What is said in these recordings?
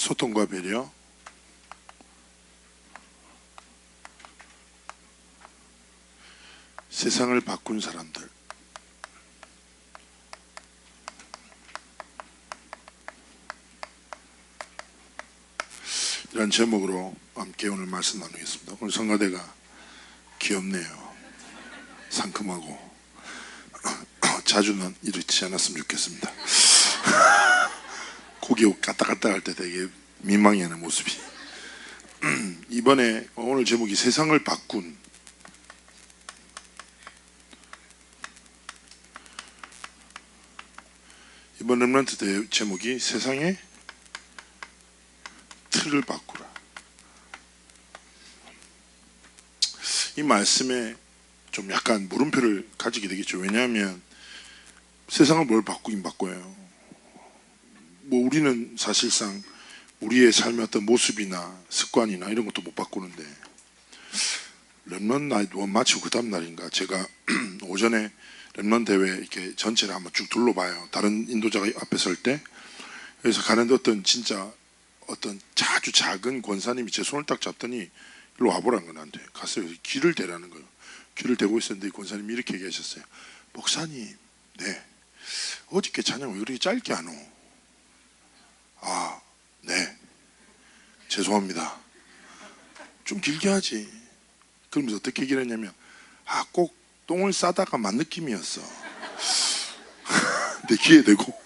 소통과 배려, 세상을 바꾼 사람들. 이런 제목으로 함께 오늘 말씀 나누겠습니다. 오늘 성가대가 귀엽네요. 상큼하고 자주는 이렇지 않았으면 좋겠습니다. 고기 까딱까딱 할 때 되게 민망해하는 모습이. 이번에 오늘 제목이 세상을 바꾼, 이번 렘넌트 제목이 세상의 틀을 바꾸라. 이 말씀에 좀 약간 물음표를 가지게 되겠죠. 왜냐하면 세상을 뭘 바꾸긴 바꿔요. 뭐 우리는 사실상 우리의 삶의 어떤 모습이나 습관이나 이런 것도 못 바꾸는데, 렘넌트 나이트 원 마치고 그 다음 날인가 제가 오전에 렘넌트 대회 이렇게 전체를 한번 쭉 둘러봐요. 다른 인도자가 앞에 설 때. 그래서 가는데 어떤 아주 작은 권사님이 제 손을 딱 잡더니 일로 와보라는 건 안 돼. 갔어요. 귀를 대라는 거예요. 귀를 대고 있었는데 이 권사님이 이렇게 얘기하셨어요. 목사님, 네, 어저께 찬양 왜 그렇게 짧게 안 오? 아, 네, 죄송합니다. 좀 길게 하지. 그러면서 어떻게 얘기를 했냐면, 꼭 똥을 싸다가 만 느낌이었어. 내 귀에 대고.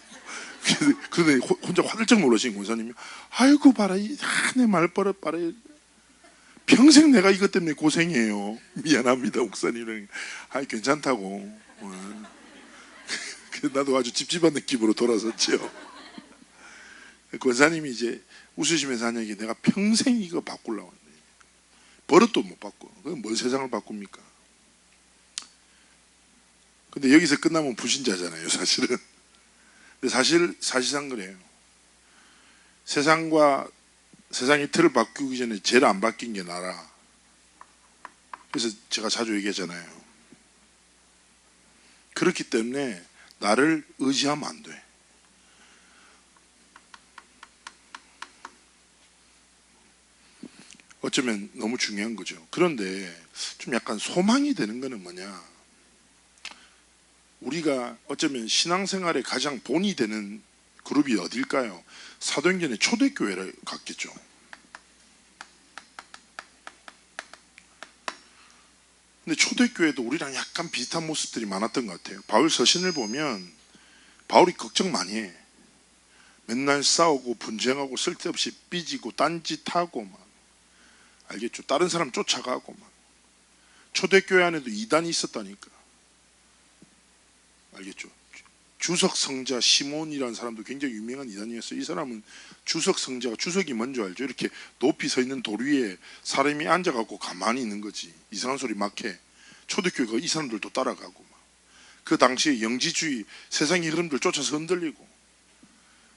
그런데 혼자 화들짝 놀라신 권사님이, 아이고 봐라, 내 말버릇 봐라, 평생 내가 이것 때문에 고생해요. 미안합니다 목사님. 괜찮다고. 나도 아주 찝찝한 느낌으로 돌아섰죠. 권사님이 이제 웃으시면서 한 얘기, 내가 평생 이거 바꾸려고 하는데 버릇도 못 바꿔. 그럼 뭘 세상을 바꿉니까? 근데 여기서 끝나면 불신자잖아요 사실은. 근데 사실상 그래요. 세상의 틀을 바꾸기 전에 제일 안 바뀐 게 나라. 그래서 제가 자주 얘기하잖아요. 그렇기 때문에 나를 의지하면 안 돼. 어쩌면 너무 중요한 거죠. 그런데 좀 약간 소망이 되는 거는 뭐냐, 우리가 어쩌면 신앙생활의 가장 본이 되는 그룹이 어딜까요? 사도행전의 초대교회를 갔겠죠. 근데 초대교회도 우리랑 약간 비슷한 모습들이 많았던 것 같아요. 바울 서신을 보면 바울이 걱정 많이 해. 맨날 싸우고 분쟁하고 쓸데없이 삐지고 딴짓하고 막, 알겠죠? 다른 사람 쫓아가고 막. 초대교회 안에도 이단이 있었다니까. 알겠죠? 주석 성자 시몬이라는 사람도 굉장히 유명한 이단이었어요. 이 사람은 주석 성자가, 주석이 뭔지 알죠? 이렇게 높이 서 있는 돌 위에 사람이 앉아갖고 가만히 있는 거지. 이상한 소리 막 해. 초대교회가 이 사람들도 따라가고 막. 그 당시에 영지주의, 세상의 흐름들 쫓아서 흔들리고.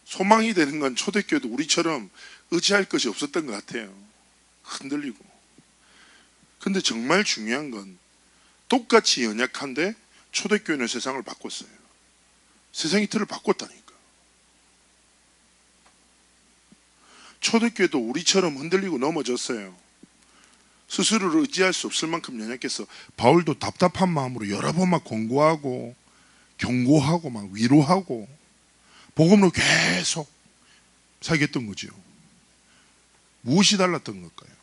소망이 되는 건 초대교회도 우리처럼 의지할 것이 없었던 것 같아요. 흔들리고. 근데 정말 중요한 건 똑같이 연약한데 초대교회는 세상을 바꿨어요. 세상의 틀을 바꿨다니까. 초대교회도 우리처럼 흔들리고 넘어졌어요. 스스로를 의지할 수 없을 만큼 연약해서 바울도 답답한 마음으로 여러 번 막 권고하고 경고하고 막 위로하고 복음으로 계속 살겠던 거죠. 무엇이 달랐던 걸까요?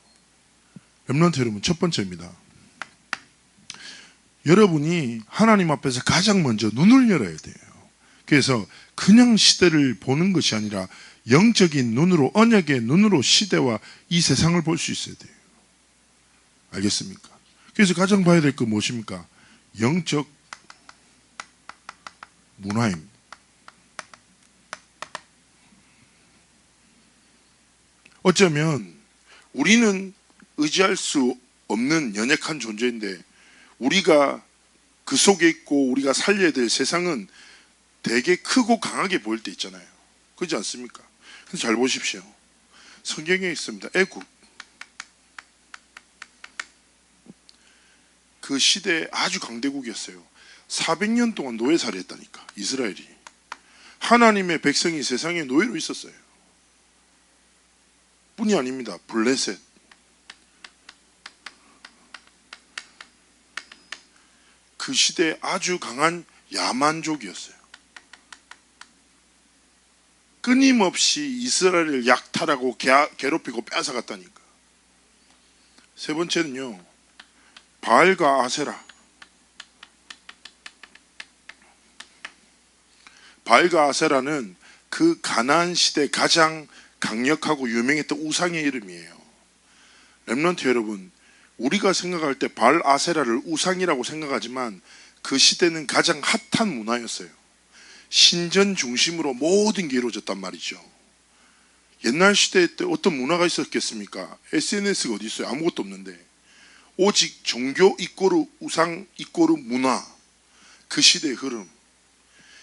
렘넌트 여러분, 첫 번째입니다. 여러분이 하나님 앞에서 가장 먼저 눈을 열어야 돼요. 그래서 그냥 시대를 보는 것이 아니라 영적인 눈으로, 언약의 눈으로 시대와 이 세상을 볼 수 있어야 돼요. 알겠습니까? 그래서 가장 봐야 될 건 무엇입니까? 영적 문화입니다. 어쩌면 우리는 의지할 수 없는 연약한 존재인데, 우리가 그 속에 있고 우리가 살려야 될 세상은 되게 크고 강하게 보일 때 있잖아요. 그렇지 않습니까? 근데 잘 보십시오. 성경에 있습니다. 애굽. 그 시대에 아주 강대국이었어요. 400년 동안 노예살이 했다니까, 이스라엘이. 하나님의 백성이 세상에 노예로 있었어요. 뿐이 아닙니다. 블레셋. 그 시대에 아주 강한 야만족이었어요. 끊임없이 이스라엘을 약탈하고 괴롭히고 뺏어갔다니까. 세 번째는요, 바알과 아세라. 바알과 아세라는 그 가나안 시대 가장 강력하고 유명했던 우상의 이름이에요. 렘넌트 여러분, 우리가 생각할 때 바알 아세라를 우상이라고 생각하지만 그 시대는 가장 핫한 문화였어요. 신전 중심으로 모든 게 이루어졌단 말이죠. 옛날 시대 때 어떤 문화가 있었겠습니까? SNS가 어디 있어요? 아무것도 없는데. 오직 종교 이꼬르 우상 이꼬르 문화, 그 시대의 흐름.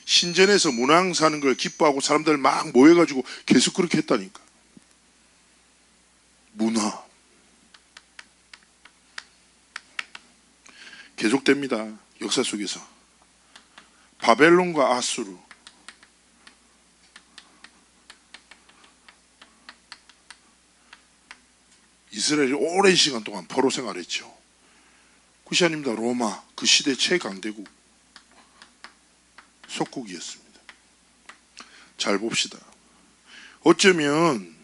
신전에서 문화 사는 걸 기뻐하고 사람들 막 모여가지고 계속 그렇게 했다니까. 문화 계속됩니다. 역사 속에서. 바벨론과 아수르, 이스라엘이 오랜 시간 동안 포로 생활했죠. 그것이 아닙니다. 로마, 그 시대 최강대국, 속국이었습니다. 잘 봅시다. 어쩌면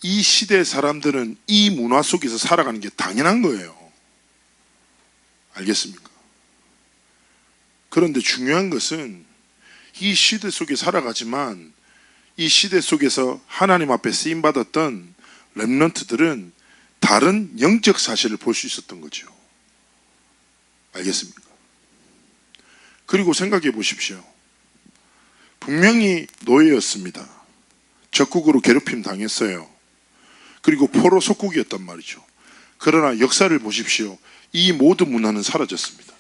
이 시대 사람들은 이 문화 속에서 살아가는 게 당연한 거예요. 알겠습니까? 그런데 중요한 것은 이 시대 속에 살아가지만 이 시대 속에서 하나님 앞에 쓰임받았던 렘넌트들은 다른 영적 사실을 볼 수 있었던 거죠. 알겠습니까? 그리고 생각해 보십시오. 분명히 노예였습니다. 적국으로 괴롭힘 당했어요. 그리고 포로 속국이었단 말이죠. 그러나 역사를 보십시오. 이 모든 문화는 사라졌습니다.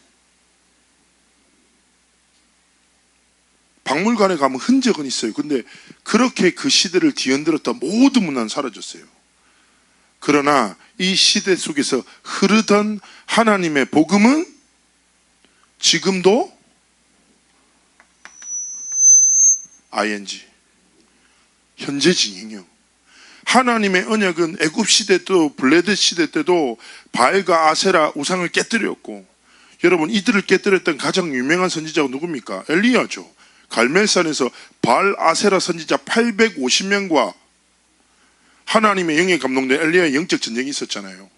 박물관에 가면 흔적은 있어요. 근데 그렇게 그 시대를 뒤흔들었던 모든 문화는 사라졌어요. 그러나 이 시대 속에서 흐르던 하나님의 복음은 지금도 ing 현재 진행형. 하나님의 언약은 애굽 시대 때도 블레셋 시대 때도 바알과 아세라 우상을 깨뜨렸고, 여러분 이들을 깨뜨렸던 가장 유명한 선지자가 누굽니까? 엘리야죠. 갈멜산에서 바알 아세라 선지자 850명과 하나님의 영에 감동된 엘리야의 영적 전쟁이 있었잖아요.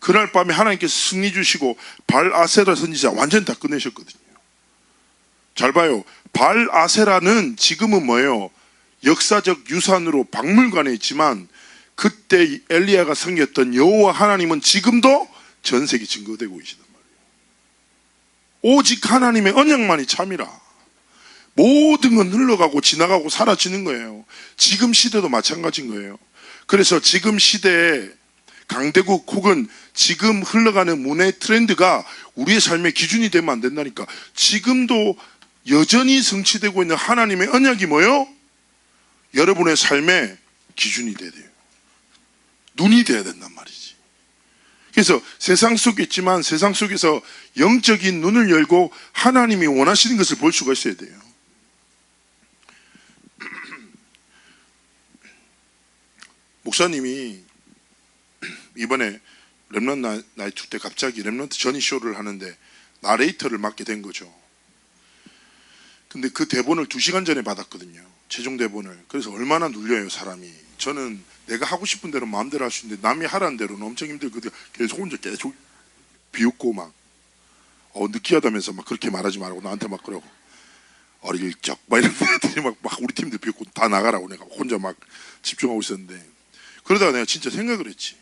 그날 밤에 하나님께서 승리 주시고 바알 아세라 선지자 완전히 다 끝내셨거든요. 잘 봐요. 바알 아세라는 지금은 뭐예요? 역사적 유산으로 박물관에 있지만 그때 엘리야가 섬겼던 여호와 하나님은 지금도 전 세계 증거되고 계시단 말이에요. 오직 하나님의 언약만이 참이라. 모든 건 흘러가고 지나가고 사라지는 거예요. 지금 시대도 마찬가지인 거예요. 그래서 지금 시대에 강대국 혹은 지금 흘러가는 문화의 트렌드가 우리의 삶의 기준이 되면 안 된다니까. 지금도 여전히 성취되고 있는 하나님의 언약이 뭐예요? 여러분의 삶의 기준이 돼야 돼요. 눈이 돼야 된단 말이지. 그래서 세상 속에 있지만 세상 속에서 영적인 눈을 열고 하나님이 원하시는 것을 볼 수가 있어야 돼요. 목사님이 이번에 렘넌트 나이트 때 갑자기 렘넌트 전이 쇼를 하는데 나레이터를 맡게 된 거죠. 근데 그 대본을 2시간 전에 받았거든요. 최종 대본을. 그래서 얼마나 눌려요 사람이. 저는 내가 하고 싶은 대로 마음대로 할 수 있는데 남이 하라는 대로는 엄청 힘들거든요. 계속 혼자 계속 비웃고 막 느끼하다면서 막 그렇게 말하지 말라고 나한테 막 그러고 어릴 적 막 이런 애들이 막 우리 팀들 비웃고 다 나가라고 내가 혼자 막 집중하고 있었는데, 그러다가 내가 진짜 생각을 했지.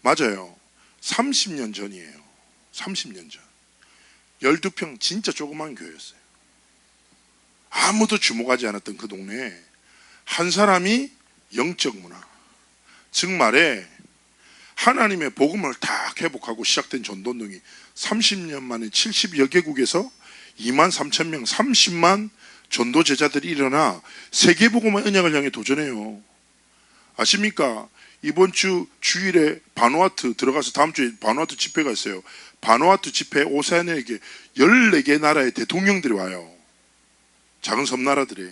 맞아요. 30년 전이에요. 30년 전 12평 진짜 조그만 교회였어요. 아무도 주목하지 않았던 그 동네에 한 사람이 영적 문화, 즉 말해 하나님의 복음을 딱 회복하고 시작된 전도운동이 30년 만에 70여 개국에서 2만 3천 명 30만 전도 제자들이 일어나 세계복음의 언약을 향해 도전해요. 아십니까? 이번 주 주일에 바누아투 들어가서 다음 주에 바누아투 집회가 있어요. 바누아투 집회 오세아니아에게 14개 나라의 대통령들이 와요. 작은 섬나라들이.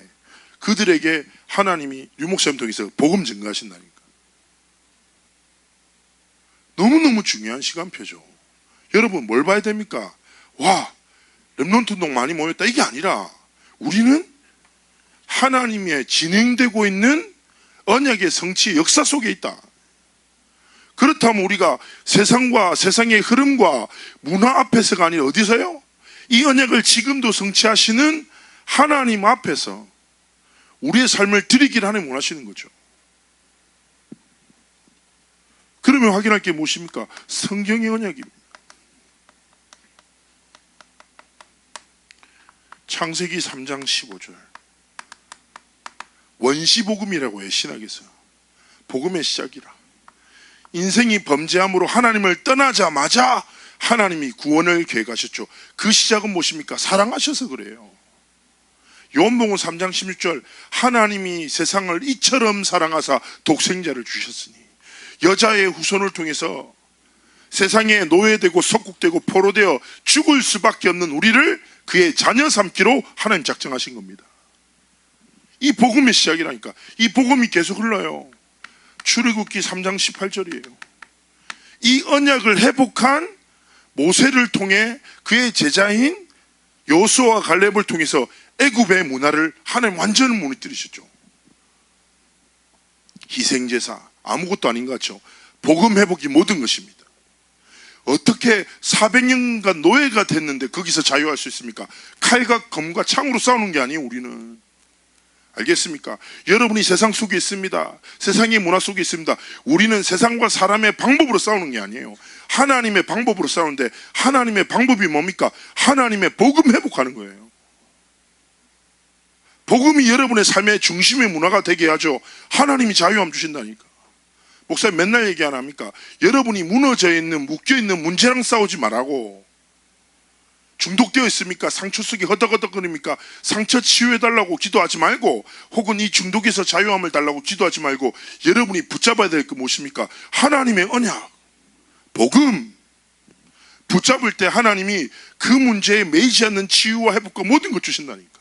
그들에게 하나님이 유목사님 통해서 복음 증거하신다니까. 너무너무 중요한 시간표죠. 여러분 뭘 봐야 됩니까? 와, 렘넌트 운동 많이 모였다, 이게 아니라 우리는 하나님의 진행되고 있는 언약의 성취의 역사 속에 있다. 그렇다면 우리가 세상과 세상의 흐름과 문화 앞에서가 아니라 어디서요? 이 언약을 지금도 성취하시는 하나님 앞에서 우리의 삶을 드리기를 하나님 원하시는 거죠. 그러면 확인할 게 무엇입니까? 성경의 언약입니다. 창세기 3장 15절 원시복음이라고 해요. 신학에서 복음의 시작이라. 인생이 범죄함으로 하나님을 떠나자마자 하나님이 구원을 계획하셨죠. 그 시작은 무엇입니까? 사랑하셔서 그래요. 요한복음 3장 16절 하나님이 세상을 이처럼 사랑하사 독생자를 주셨으니 여자의 후손을 통해서 세상에 노예되고 속국되고 포로되어 죽을 수밖에 없는 우리를 그의 자녀 삼기로 하나님 작정하신 겁니다. 이 복음의 시작이라니까. 이 복음이 계속 흘러요. 출애굽기 3장 18절이에요. 이 언약을 회복한 모세를 통해 그의 제자인 여호수아와 갈렙을 통해서 애굽의 문화를 하나님 완전히 무너뜨리셨죠. 희생제사 아무것도 아닌 것 같죠. 복음 회복이 모든 것입니다. 어떻게 400년간 노예가 됐는데 거기서 자유할 수 있습니까? 칼과 검과 창으로 싸우는 게 아니에요. 우리는 알겠습니까? 여러분이 세상 속에 있습니다. 세상의 문화 속에 있습니다. 우리는 세상과 사람의 방법으로 싸우는 게 아니에요. 하나님의 방법으로 싸우는데 하나님의 방법이 뭡니까? 하나님의 복음 회복하는 거예요. 복음이 여러분의 삶의 중심의 문화가 되게 하죠. 하나님이 자유함 주신다니까. 목사님 맨날 얘기 안 합니까? 여러분이 무너져 있는 묶여있는 문제랑 싸우지 말라고. 중독되어 있습니까? 상처 속에 허덕허덕거립니까? 상처 치유해달라고 기도하지 말고, 혹은 이 중독에서 자유함을 달라고 기도하지 말고, 여러분이 붙잡아야 될 게 무엇입니까? 하나님의 언약, 복음. 붙잡을 때 하나님이 그 문제에 매이지 않는 치유와 회복과 모든 걸 주신다니까.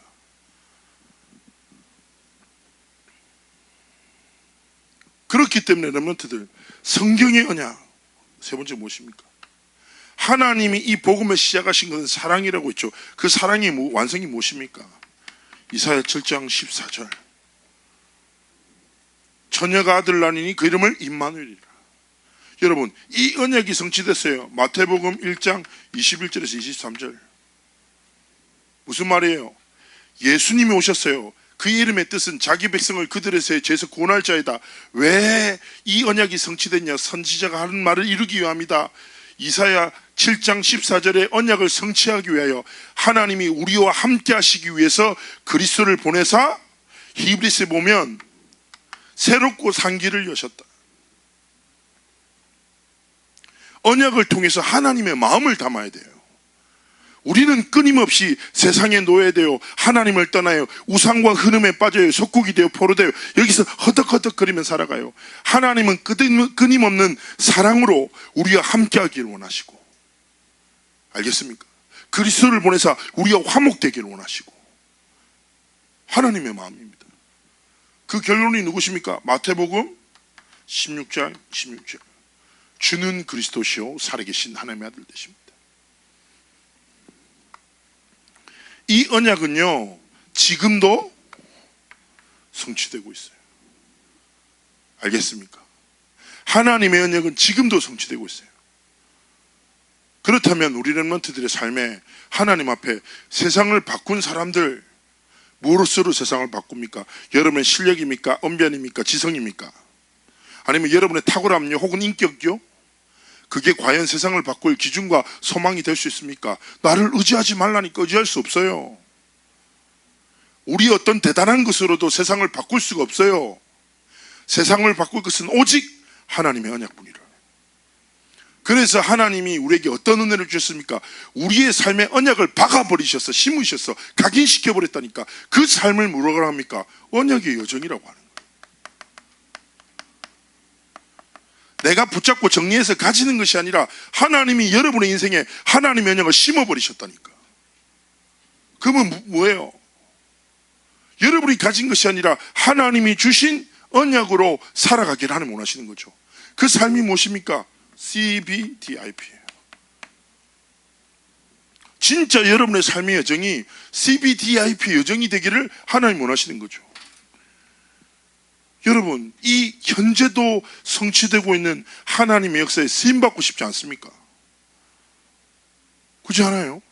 그렇기 때문에 렘넌트들, 성경의 언약 세 번째 무엇입니까? 하나님이 이 복음을 시작하신 것은 사랑이라고 했죠. 그 사랑의 완성이 무엇입니까? 이사야 7장 14절 처녀가 아들 낳으니 그 이름을 임마누엘이라. 여러분, 이 언약이 성취됐어요. 마태복음 1장 21절에서 23절. 무슨 말이에요? 예수님이 오셨어요. 그 이름의 뜻은 자기 백성을 그들에서의 죄에서 구원할 자이다. 왜 이 언약이 성취됐냐? 선지자가 하는 말을 이루기 위함이다. 이사야 7장 14절의 언약을 성취하기 위하여 하나님이 우리와 함께 하시기 위해서 그리스도를 보내사, 히브리서에 보면 새롭고 산 길을 여셨다. 언약을 통해서 하나님의 마음을 담아야 돼요. 우리는 끊임없이 세상에 노예되어 하나님을 떠나요. 우상과 흐름에 빠져요. 속국이 되어 포로되어 여기서 허덕허덕거리며 살아가요. 하나님은 끊임없는 사랑으로 우리와 함께하기를 원하시고, 알겠습니까? 그리스도를 보내사 우리와 화목되기를 원하시고, 하나님의 마음입니다. 그 결론이 누구십니까? 마태복음 16장 16절 주는 그리스도시요 살아계신 하나님의 아들 되십니다. 이 언약은요 지금도 성취되고 있어요. 알겠습니까? 하나님의 언약은 지금도 성취되고 있어요. 그렇다면 우리 렘넌트들의 삶에 하나님 앞에 세상을 바꾼 사람들, 무엇으로 세상을 바꿉니까? 여러분의 실력입니까? 언변입니까? 지성입니까? 아니면 여러분의 탁월함요 혹은 인격요? 그게 과연 세상을 바꿀 기준과 소망이 될 수 있습니까? 나를 의지하지 말라니까 의지할 수 없어요. 우리 어떤 대단한 것으로도 세상을 바꿀 수가 없어요. 세상을 바꿀 것은 오직 하나님의 언약뿐이라. 그래서 하나님이 우리에게 어떤 은혜를 주셨습니까? 우리의 삶의 언약을 박아버리셔서 심으셔서 각인시켜버렸다니까. 그 삶을 뭐라고 합니까? 언약의 여정이라고 하는 거예요. 내가 붙잡고 정리해서 가지는 것이 아니라 하나님이 여러분의 인생에 하나님의 언약을 심어버리셨다니까. 그러면 뭐예요? 여러분이 가진 것이 아니라 하나님이 주신 언약으로 살아가기를 하나님 원하시는 거죠. 그 삶이 무엇입니까? CBDIP예요. 진짜 여러분의 삶의 여정이 CBDIP 여정이 되기를 하나님 원하시는 거죠. 여러분, 이 현재도 성취되고 있는 하나님의 역사에 쓰임받고 싶지 않습니까? 그렇지 않아요?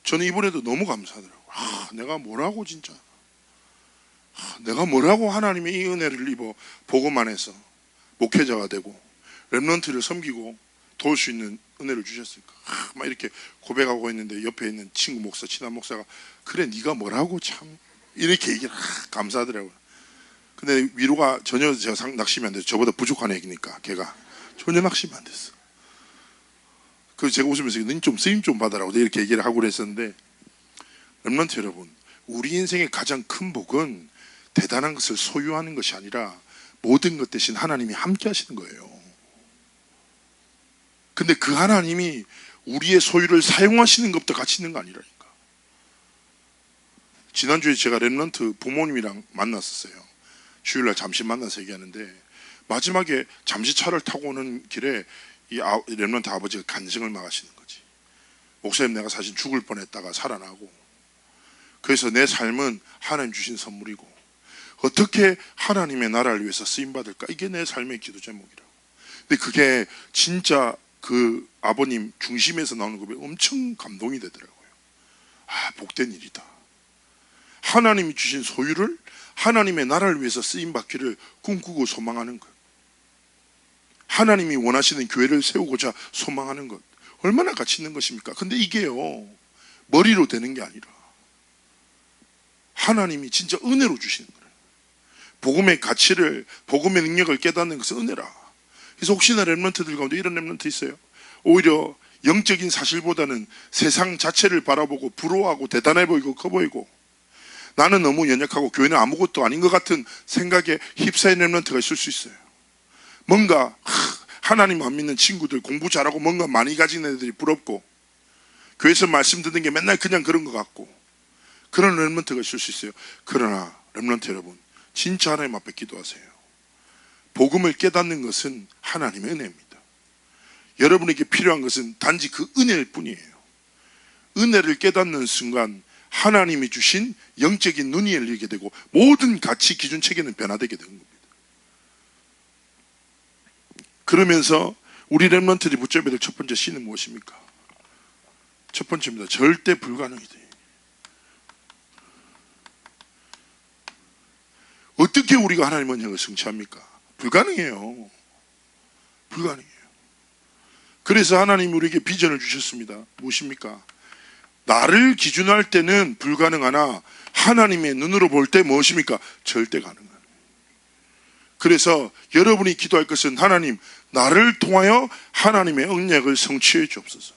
저는 이번에도 너무 감사하더라고요. 내가 뭐라고 진짜, 내가 뭐라고 하나님의 이 은혜를 입어 복음만 해서 목회자가 되고 렘넌트를 섬기고 도울 수 있는 은혜를 주셨을까? 막 이렇게 고백하고 있는데 옆에 있는 친구 목사, 친한 목사가 그래 네가 뭐라고 참 이렇게 얘기를 감사하더라고요. 근데 위로가 전혀 제가 낙심이 안 돼서 저보다 부족한 애기니까 걔가 전혀 낙심이 안 됐어. 그래서 제가 웃으면서 넌 좀 쓰임 좀 받아라고 이렇게 얘기를 하고 그랬었는데, 렘넌트 여러분, 우리 인생의 가장 큰 복은 대단한 것을 소유하는 것이 아니라 모든 것 대신 하나님이 함께 하시는 거예요. 근데 그 하나님이 우리의 소유를 사용하시는 것부터 같이 있는 거 아니라니까. 지난주에 제가 렘넌트 부모님이랑 만났었어요. 주일날 잠시 만나서 얘기하는데 마지막에 잠시 차를 타고 오는 길에 이 렘넌트 아버지가 간증을 막 하시는 거지. 목사님 내가 사실 죽을 뻔했다가 살아나고, 그래서 내 삶은 하나님 주신 선물이고 어떻게 하나님의 나라를 위해서 쓰임받을까, 이게 내 삶의 기도 제목이라고. 근데 그게 진짜 그 아버님 중심에서 나오는 것이 엄청 감동이 되더라고요. 복된 일이다. 하나님이 주신 소유를 하나님의 나라를 위해서 쓰임받기를 꿈꾸고 소망하는 것, 하나님이 원하시는 교회를 세우고자 소망하는 것, 얼마나 가치 있는 것입니까? 근데 이게요, 머리로 되는 게 아니라 하나님이 진짜 은혜로 주시는 거예요. 복음의 가치를, 복음의 능력을 깨닫는 것은 은혜라. 그래서 혹시나 렘넌트들 가운데 이런 렘넌트 있어요? 오히려 영적인 사실보다는 세상 자체를 바라보고 부러워하고 대단해 보이고 커 보이고 나는 너무 연약하고 교회는 아무것도 아닌 것 같은 생각에 휩싸인 렘넌트가 있을 수 있어요. 뭔가 하나님 안 믿는 친구들, 공부 잘하고 뭔가 많이 가진 애들이 부럽고 교회에서 말씀 듣는 게 맨날 그냥 그런 것 같고, 그런 렘넌트가 있을 수 있어요. 그러나 렘넌트 여러분, 진짜 하나님 앞에 기도하세요. 복음을 깨닫는 것은 하나님의 은혜입니다. 여러분에게 필요한 것은 단지 그 은혜일 뿐이에요. 은혜를 깨닫는 순간 하나님이 주신 영적인 눈이 열리게 되고 모든 가치 기준 체계는 변화되게 되는 겁니다. 그러면서 우리 렘넌트들이 붙잡아야 될 첫 번째 C는 무엇입니까? 첫 번째입니다. 절대 불가능이 돼요. 어떻게 우리가 하나님의 언약을 성취합니까? 불가능해요. 불가능해요. 그래서 하나님 우리에게 비전을 주셨습니다. 무엇입니까? 나를 기준할 때는 불가능하나 하나님의 눈으로 볼 때 무엇입니까? 절대 가능한. 그래서 여러분이 기도할 것은 하나님, 나를 통하여 하나님의 언약을 성취해 주옵소서.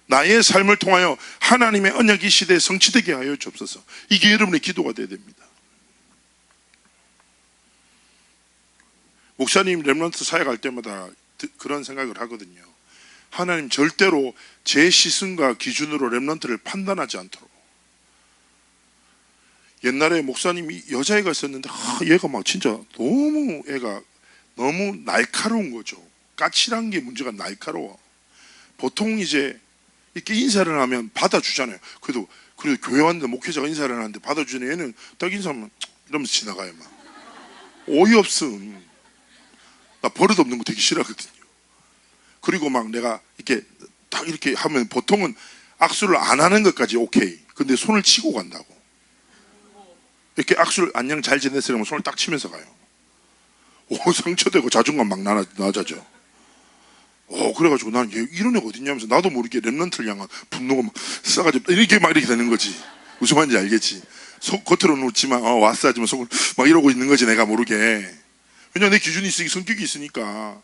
나의 삶을 통하여 하나님의 언약이 이 시대에 성취되게 하여 주옵소서. 이게 여러분의 기도가 되어야 됩니다. 목사님 렘넌트 사역할 때마다 그런 생각을 하거든요. 하나님 절대로 제 시선과 기준으로 렘넌트를 판단하지 않도록. 옛날에 목사님이 여자애가 있었는데 얘가 막 진짜 너무 애가 너무 날카로운 거죠. 까칠한 게 문제가 날카로워. 보통 이제 이렇게 인사를 하면 받아주잖아요. 그래도 교회 왔는데 목회자가 인사를 하는데 받아주는 얘는 딱 인사하면 이러면서 지나가요. 막 어이없음. 나 버릇없는 거 되게 싫어하거든요. 그리고 막 내가 이렇게 딱 이렇게 하면 보통은 악수를 안 하는 것까지 오케이. 근데 손을 치고 간다고. 이렇게 악수를 안녕 잘 지냈어요 하면 손을 딱 치면서 가요. 오, 상처되고 자존감 막 낮아져. 그래가지고 나는 이런 애가 어딨냐면서 나도 모르게 렘넌트를 향한 분노가 막 싸가지고 이렇게 되는 거지. 무슨 말인지 알겠지? 겉으로는 웃지만 왔어 하지만 속으로 막 이러고 있는 거지, 내가 모르게. 왜냐면 내 기준이 있으니까, 성격이 있으니까.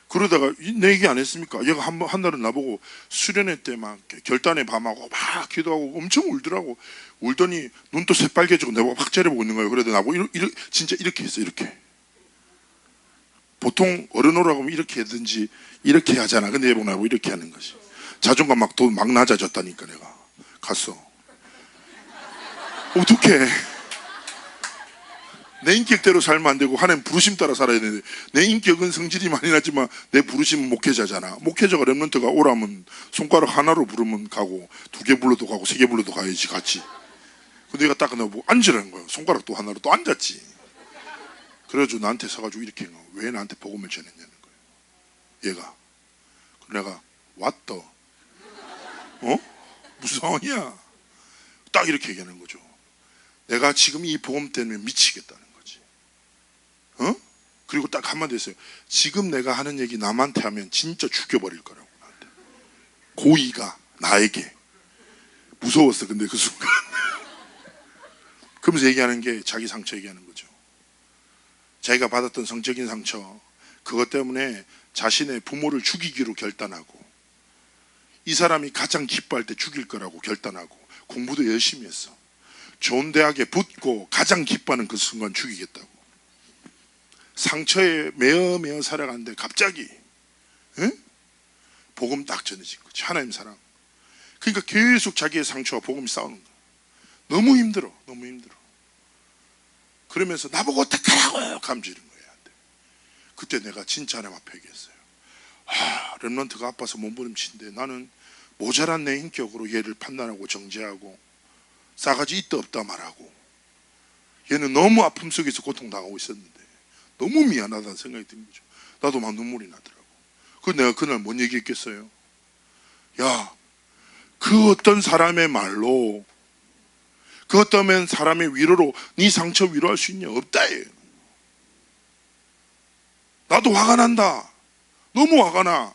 그러다가 내 얘기 안 했습니까? 얘가 한 날은 나보고 수련회 때 막 결단의 밤하고 막 기도하고 엄청 울더라고. 울더니 눈도 새빨개지고 내가 막 째려보고 있는 거예요. 그래도 나보고 진짜 이렇게 했어. 이렇게. 보통 어른오라고 하면 이렇게 하든지 이렇게 하잖아. 근데 얘 보고 나보고 이렇게 하는 거지. 자존감 막 낮아졌다니까. 내가 갔어. 어떡해. 내 인격대로 살면 안 되고 하나님 부르심 따라 살아야 되는데, 내 인격은 성질이 많이 나지만 내 부르심은 목회자잖아. 목회자가 렘넌트가 오라면 손가락 하나로 부르면 가고, 2개 불러도 가고 3개 불러도 가야지 같이. 근데 내가 딱 뭐 앉으라는 거야. 손가락도 하나로 또 앉았지. 그래가지고 나한테 서가지고 이렇게 한 거야. 왜 나한테 복음을 전했냐는 거예요. 얘가. 내가 왔다. 무슨 상황이야? 딱 이렇게 얘기하는 거죠. 내가 지금 이 복음 때문에 미치겠다는 거지. 그리고 딱 한마디 했어요. 지금 내가 하는 얘기 남한테 하면 진짜 죽여버릴 거라고. 나한테. 고의가 나에게. 무서웠어. 근데 그 순간. 그러면서 얘기하는 게 자기 상처 얘기하는 거죠. 자기가 받았던 성적인 상처, 그것 때문에 자신의 부모를 죽이기로 결단하고, 이 사람이 가장 기뻐할 때 죽일 거라고 결단하고, 공부도 열심히 했어. 좋은 대학에 붙고 가장 기뻐하는 그 순간 죽이겠다고. 상처에 매어 살아가는데 갑자기 복음 딱 전해진 거지. 하나님 사랑. 그러니까 계속 자기의 상처와 복음이 싸우는 거야. 너무 힘들어. 그러면서 나보고 어떡하라고요? 감지는 거야. 그때 내가 진짜 하나님 앞에 얘기했어요. 렘넌트가 아파서 몸부림치는데 나는 모자란 내 인격으로 얘를 판단하고 정죄하고 싸가지 있다 없다 말하고, 얘는 너무 아픔 속에서 고통당하고 있었는데 너무 미안하다는 생각이 든 거죠. 나도 막 눈물이 나더라고. 그래서 내가 그날 뭔 얘기했겠어요? 야, 그 어떤 사람의 말로, 그 어떤 사람의 위로로 네 상처 위로할 수 있냐? 없다. 나도 화가 난다. 너무 화가 나.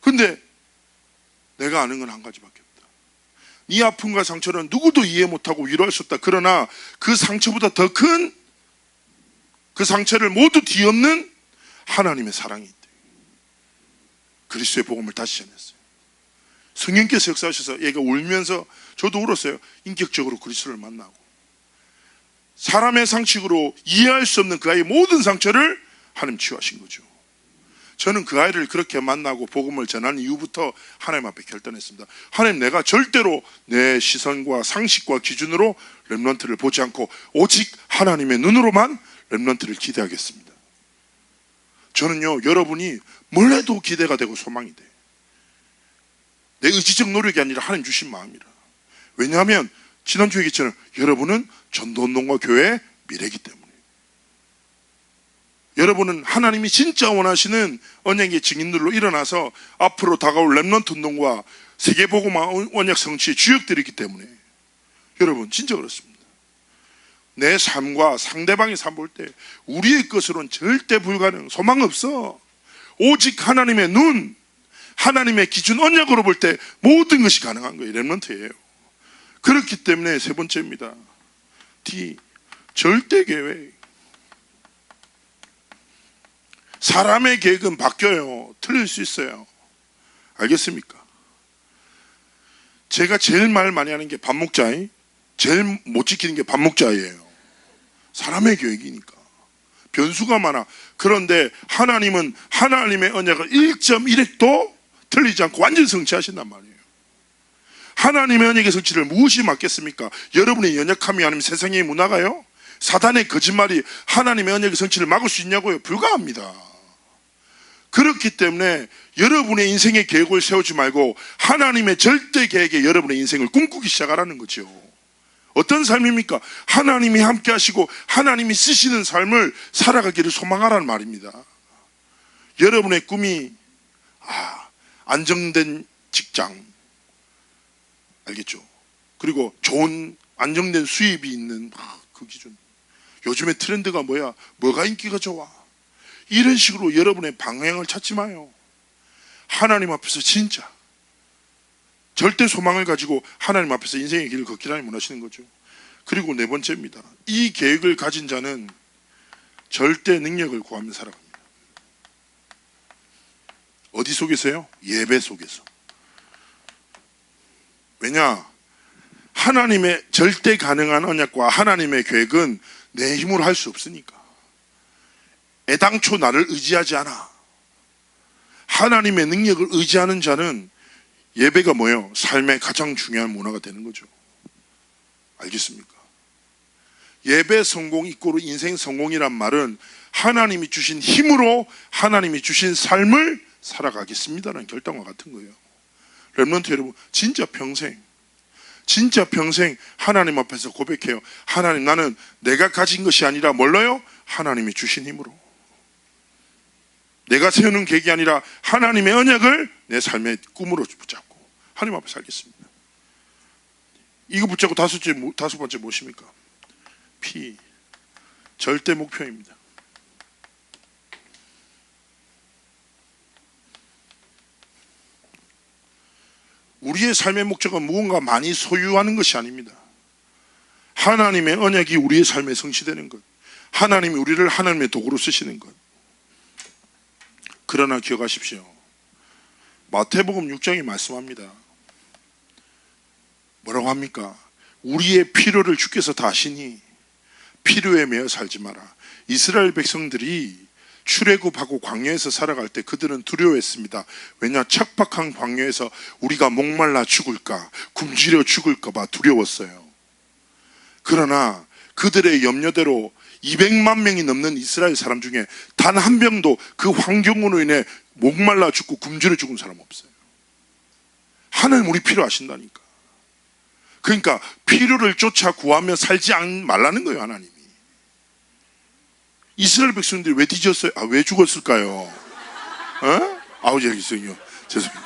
근데 내가 아는 건 한 가지밖에 없다. 네 아픔과 상처는 누구도 이해 못하고 위로할 수 없다. 그러나 그 상처보다 더 큰 그 상처를 모두 뒤엎는 하나님의 사랑이 있다. 그리스도의 복음을 다시 전했어요. 성령께서 역사하셔서 얘가 울면서, 저도 울었어요. 인격적으로 그리스도를 만나고, 사람의 상식으로 이해할 수 없는 그 아이의 모든 상처를 하나님 치유하신 거죠. 저는 그 아이를 그렇게 만나고 복음을 전한 이후부터 하나님 앞에 결단했습니다. 하나님, 내가 절대로 내 시선과 상식과 기준으로 렘넌트를 보지 않고 오직 하나님의 눈으로만 렘넌트를 기대하겠습니다. 저는요, 여러분이 뭘 해도 기대가 되고 소망이 돼. 내 의지적 노력이 아니라 하나님 주신 마음이라. 왜냐하면 지난주 얘기했잖아요. 여러분은 전도운동과 교회의 미래이기 때문에. 여러분은 하나님이 진짜 원하시는 언약의 증인들로 일어나서 앞으로 다가올 렘넌트 운동과 세계복음화 언약 성취의 주역들이기 때문에. 여러분 진짜 그렇습니다. 내 삶과 상대방의 삶 볼 때 우리의 것으로는 절대 불가능, 소망 없어. 오직 하나님의 눈, 하나님의 기준 언약으로 볼 때 모든 것이 가능한 거예요. 렘넌트예요. 그렇기 때문에 세 번째입니다. D, 절대 계획. 사람의 계획은 바뀌어요. 틀릴 수 있어요. 알겠습니까? 제가 제일 말 많이 하는 게 밥 먹자이. 제일 못 지키는 게 밥 먹자예요. 사람의 계획이니까 변수가 많아. 그런데 하나님은 하나님의 언약을 1.1획도 틀리지 않고 완전 성취하신단 말이에요. 하나님의 언약의 성취를 무엇이 막겠습니까? 여러분의 연약함이 아니면 세상의 문화가요? 사단의 거짓말이 하나님의 언약의 성취를 막을 수 있냐고요? 불가합니다. 그렇기 때문에 여러분의 인생의 계획을 세우지 말고 하나님의 절대 계획에 여러분의 인생을 꿈꾸기 시작하라는 거죠. 어떤 삶입니까? 하나님이 함께 하시고 하나님이 쓰시는 삶을 살아가기를 소망하라는 말입니다. 여러분의 꿈이 안정된 직장, 알겠죠? 그리고 좋은 안정된 수입이 있는 그 기준. 요즘에 트렌드가 뭐야? 뭐가 인기가 좋아? 이런 식으로 여러분의 방향을 찾지 마요. 하나님 앞에서 진짜 절대 소망을 가지고 하나님 앞에서 인생의 길을 걷기라니 원하시는 거죠. 그리고 네 번째입니다. 이 계획을 가진 자는 절대 능력을 구하며 살아갑니다. 어디 속에서요? 예배 속에서. 왜냐? 하나님의 절대 가능한 언약과 하나님의 계획은 내 힘으로 할 수 없으니까. 애당초 나를 의지하지 않아. 하나님의 능력을 의지하는 자는 예배가 뭐예요? 삶의 가장 중요한 문화가 되는 거죠. 알겠습니까? 예배 성공 이꼬르 인생 성공이란 말은 하나님이 주신 힘으로 하나님이 주신 삶을 살아가겠습니다라는 결단과 같은 거예요. 렘넌트 여러분, 진짜 평생 하나님 앞에서 고백해요. 하나님, 나는 내가 가진 것이 아니라 뭘로요? 하나님이 주신 힘으로. 내가 세우는 계획이 아니라 하나님의 언약을 내 삶의 꿈으로 붙잡고 하나님 앞에 살겠습니다. 이거 붙잡고 다섯 번째 무엇입니까? P, 절대 목표입니다. 우리의 삶의 목적은 무언가 많이 소유하는 것이 아닙니다. 하나님의 언약이 우리의 삶에 성취되는 것, 하나님이 우리를 하나님의 도구로 쓰시는 것. 그러나 기억하십시오. 마태복음 6장이 말씀합니다. 뭐라고 합니까? 우리의 필요를 주께서 다 아시니 필요에 매여 살지 마라. 이스라엘 백성들이 출애굽하고 광야에서 살아갈 때 그들은 두려워했습니다. 왜냐? 척박한 광야에서 우리가 목말라 죽을까, 굶주려 죽을까 봐 두려웠어요. 그러나 그들의 염려대로 200만 명이 넘는 이스라엘 사람 중에 단 한 명도 그 환경으로 인해 목말라 죽고 굶주려 죽은 사람 없어요. 하나님 우리 필요하신다니까. 그러니까 필요를 쫓아 구하며 살지 말라는 거예요. 하나님이. 이스라엘 백성들이 왜 뒤졌어요? 왜 죽었을까요? 여기 있어요. 죄송해요.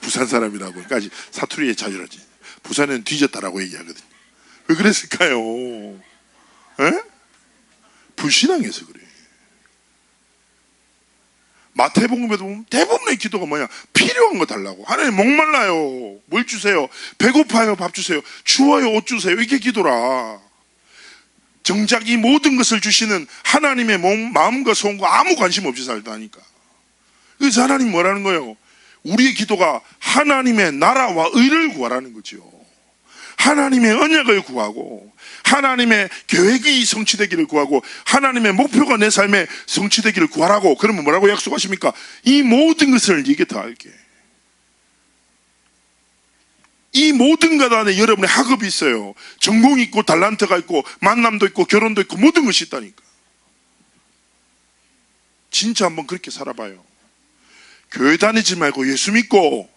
부산 사람이라고 보니까 사투리에 자주 하지. 부산은 뒤졌다라고 얘기하거든요. 왜 그랬을까요? 불신앙해서 그래. 마태복음에도 보면 대부분의 기도가 뭐냐? 필요한 거 달라고. 하나님 목말라요. 뭘 주세요? 배고파요. 밥 주세요. 추워요. 옷 주세요. 이게 기도라. 정작 이 모든 것을 주시는 하나님의 마음과 소원과 아무 관심 없이 살다니까. 그래서 하나님 뭐라는 거예요? 우리의 기도가 하나님의 나라와 의를 구하라는 거죠. 하나님의 언약을 구하고 하나님의 계획이 성취되기를 구하고 하나님의 목표가 내 삶에 성취되기를 구하라고. 그러면 뭐라고 약속하십니까? 이 모든 것을 네게 더할게. 이 모든 것 안에 여러분의 학업이 있어요. 전공이 있고 달란트가 있고 만남도 있고 결혼도 있고 모든 것이 있다니까. 진짜 한번 그렇게 살아봐요. 교회 다니지 말고 예수 믿고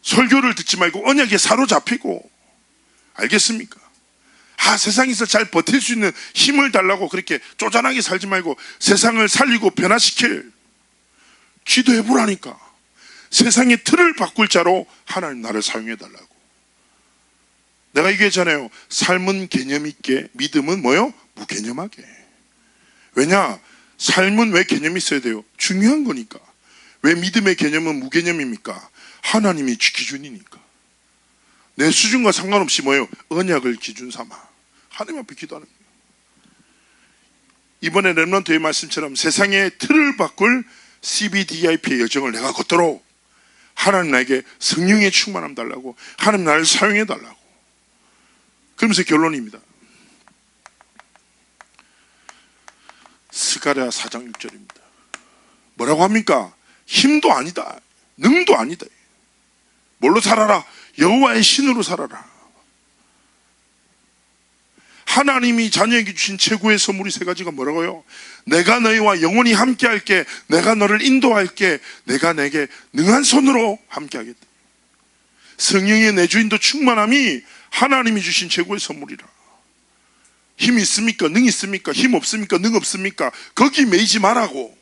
설교를 듣지 말고 언약에 사로잡히고. 알겠습니까? 세상에서 잘 버틸 수 있는 힘을 달라고 그렇게 쪼잔하게 살지 말고 세상을 살리고 변화시킬 기도해보라니까. 세상의 틀을 바꿀 자로 하나님 나를 사용해달라고. 내가 얘기했잖아요. 삶은 개념 있게, 믿음은 뭐요? 무개념하게. 왜냐? 삶은 왜 개념이 있어야 돼요? 중요한 거니까. 왜 믿음의 개념은 무개념입니까? 하나님이 기준이니까. 내 수준과 상관없이 뭐예요? 언약을 기준 삼아 하나님 앞에 기도하는 거예요. 이번에 렘넌트의 말씀처럼 세상의 틀을 바꿀 CBDIP의 여정을 내가 걷도록 하나님 나에게 성령의 충만함 달라고, 하나님 나를 사용해 달라고. 그러면서 결론입니다. 스가랴 4장 6절입니다. 뭐라고 합니까? 힘도 아니다, 능도 아니다. 뭘로 살아라? 여호와의 신으로 살아라. 하나님이 자녀에게 주신 최고의 선물이 세 가지가 뭐라고요? 내가 너희와 영원히 함께 할게, 내가 너를 인도할게, 내가 내게 능한 손으로 함께 하겠다. 성령의 내주인도 충만함이 하나님이 주신 최고의 선물이라. 힘 있습니까? 능 있습니까? 힘 없습니까? 능 없습니까? 거기 매이지 말라고.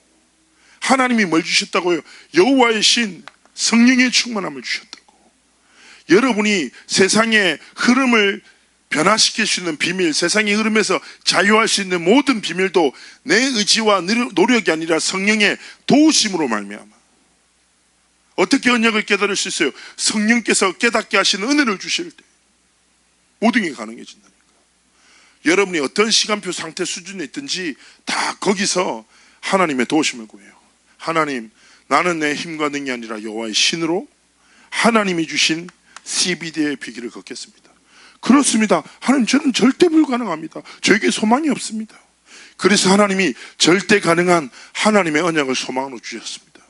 하나님이 뭘 주셨다고요? 여호와의 신, 성령의 충만함을 주셨다고. 여러분이 세상의 흐름을 변화시킬 수 있는 비밀, 세상의 흐름에서 자유할 수 있는 모든 비밀도 내 의지와 노력이 아니라 성령의 도우심으로 말미암아. 어떻게 언약을 깨달을 수 있어요? 성령께서 깨닫게 하시는 은혜를 주실 때 모든 게 가능해진다니까. 여러분이 어떤 시간표 상태 수준에 있든지 다 거기서 하나님의 도우심을 구해요. 하나님, 나는 내 힘과 능이 아니라 여호와의 신으로 하나님이 주신 CBD의 비기를 걷겠습니다. 그렇습니다. 하나님, 저는 절대 불가능합니다. 저에게 소망이 없습니다. 그래서 하나님이 절대 가능한 하나님의 언약을 소망으로 주셨습니다.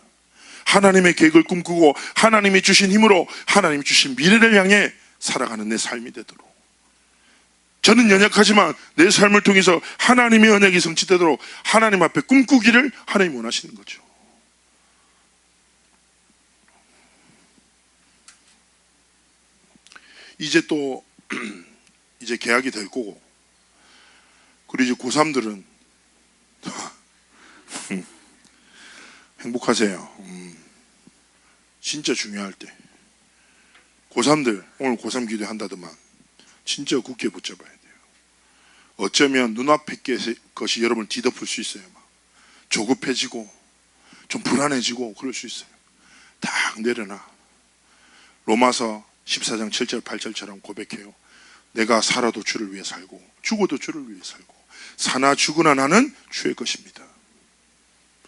하나님의 계획을 꿈꾸고 하나님이 주신 힘으로 하나님이 주신 미래를 향해 살아가는 내 삶이 되도록 저는 연약하지만 내 삶을 통해서 하나님의 언약이 성취되도록 하나님 앞에 꿈꾸기를 하나님 원하시는 거죠. 이제 또 이제 계약이 될 거고, 그리고 이제 고3들은 행복하세요. 진짜 중요할 때 고3들 오늘 고3 기도한다더만 진짜 굳게 붙잡아야 돼요. 어쩌면 눈앞의 것이 여러분을 뒤덮을 수 있어요. 막 조급해지고 좀 불안해지고 그럴 수 있어요. 딱 내려놔. 로마서 14장 7절 8절처럼 고백해요. 내가 살아도 주를 위해 살고 죽어도 주를 위해 살고 사나 죽으나 나는 주의 것입니다.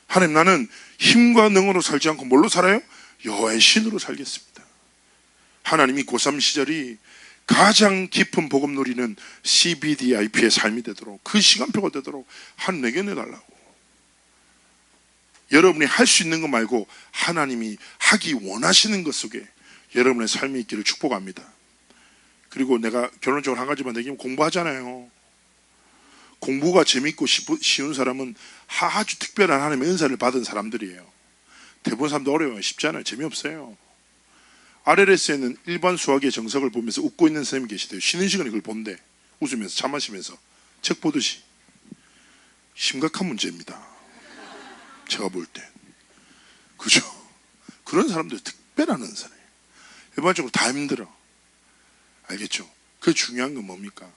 하나님, 나는 힘과 능으로 살지 않고 뭘로 살아요? 여호와의 신으로 살겠습니다. 하나님이 고3 시절이 가장 깊은 복음 누리는 CBDIP의 삶이 되도록, 그 시간표가 되도록 하나님에게 내달라고. 여러분이 할 수 있는 것 말고 하나님이 하기 원하시는 것 속에 여러분의 삶이 있기를 축복합니다. 그리고 내가 결론적으로 한 가지만 얘기하면, 공부하잖아요. 공부가 재밌고 쉬운 사람은 아주 특별한 하나님의 은사를 받은 사람들이에요. 대부분 사람도 어려워요. 쉽지 않아요. 재미없어요. RLS에는 일반 수학의 정석을 보면서 웃고 있는 선생님이 계시대요. 쉬는 시간에 그걸 본대. 웃으면서 차 마시면서 책 보듯이. 심각한 문제입니다. 제가 볼 때. 그죠? 그런 사람들 특별한 은사예요. 일반적으로 다 힘들어. 알겠죠? 그 중요한 건 뭡니까?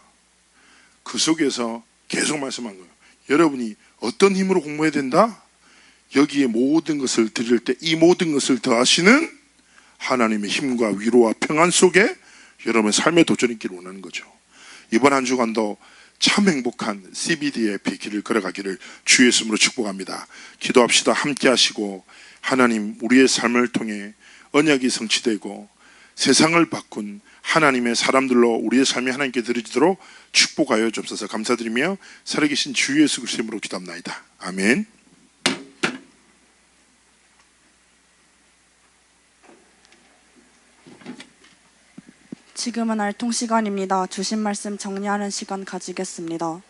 그 속에서 계속 말씀한 거예요. 여러분이 어떤 힘으로 공부해야 된다? 여기에 모든 것을 드릴 때 이 모든 것을 더하시는 하나님의 힘과 위로와 평안 속에 여러분의 삶의 도전이 있기를 원하는 거죠. 이번 한 주간도 참 행복한 CBD의 길을 걸어가기를 주 예수님으로 축복합니다. 기도합시다. 함께 하시고, 하나님, 우리의 삶을 통해 언약이 성취되고 세상을 바꾼 하나님의 사람들로 우리의 삶이 하나님께 드려지도록 축복하여 주옵소서. 감사드리며 살아계신 주 예수 그리스도의 이름으로 기도합나이다. 아멘. 지금은 알통 시간입니다. 주신 말씀 정리하는 시간 가지겠습니다.